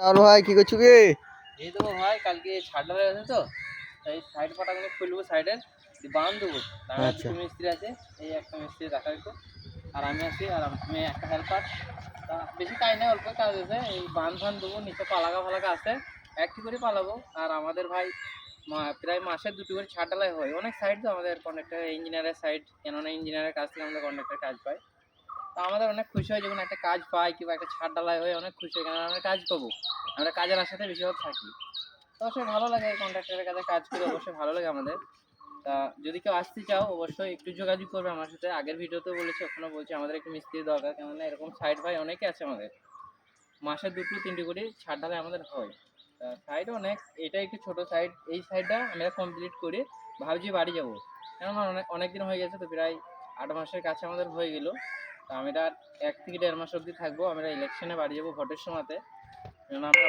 আর ভাই কি করছো কি? এই দেবো ভাই, কালকে ছাদ ঢালাই আছে তো, তাই সাইড পাটাগুলো খুলবো, সাইডের বাঁধ দেবো। আমার আচ্ছা দুটো মিস্ত্রি আছে, এই একটা মিস্ত্রি দেখা একটু, আর আমি আছি, আর আমি একটা হেল্পার। তা বেশি কাজ নেই, অল্প কাজ আছে। এই বাঁধ দেবো, নিচে পালাগা ফালাগা আছে, একটি করে পালাবো। আর আমাদের ভাই প্রায় মাসে দুটো করে ছাদ ঢালাই হয়। অনেক সাইড তো আমাদের কন্ট্রাক্টর ইঞ্জিনিয়ারের সাইড, কেননা ইঞ্জিনিয়ারের কাছ থেকে আমাদের কন্ট্রাক্টর কাজ পায়। তা আমাদের অনেক খুশি হয় যখন একটা কাজ পাই, কিংবা একটা ছাদ ঢালাই হয়, অনেক খুশি হয়, কারণ আমরা কাজ পাবো। আমরা কাজের আশাতে বেশিরভাগ থাকি। তো অবশ্যই ভালো লাগে এই কন্ট্রাক্টরের কাছে কাজ করে, অবশ্যই ভালো লাগে আমাদের। তা যদি কেউ আসতে চাও, অবশ্যই একটু যোগাযোগ করবে আমার সাথে। আগের ভিডিওতেও বলেছি, এখনও বলছি, আমাদের একটু মিস্ত্রি দরকার, কেননা এরকম সাইড ভাই অনেকে আছে আমাদের। মাসে দুটো তিনটে করে ছাদ ঢালাই আমাদের হয়। তা সাইড অনেক, এটা একটু ছোট সাইড, এই সাইডটা আমরা কমপ্লিট করে ভাবছি বাড়ি যাবো। কেননা অনেক দিন হয়ে গেছে তো, প্রায় 8 মাসের কাছে আমাদের হয়ে গেল। তা আমি আর 1 থেকে 1.5 মাস অবধি থাকবো। আমরা ইলেকশনে বাড়ি যাবো ভোটের সময়তে, কেননা আমরা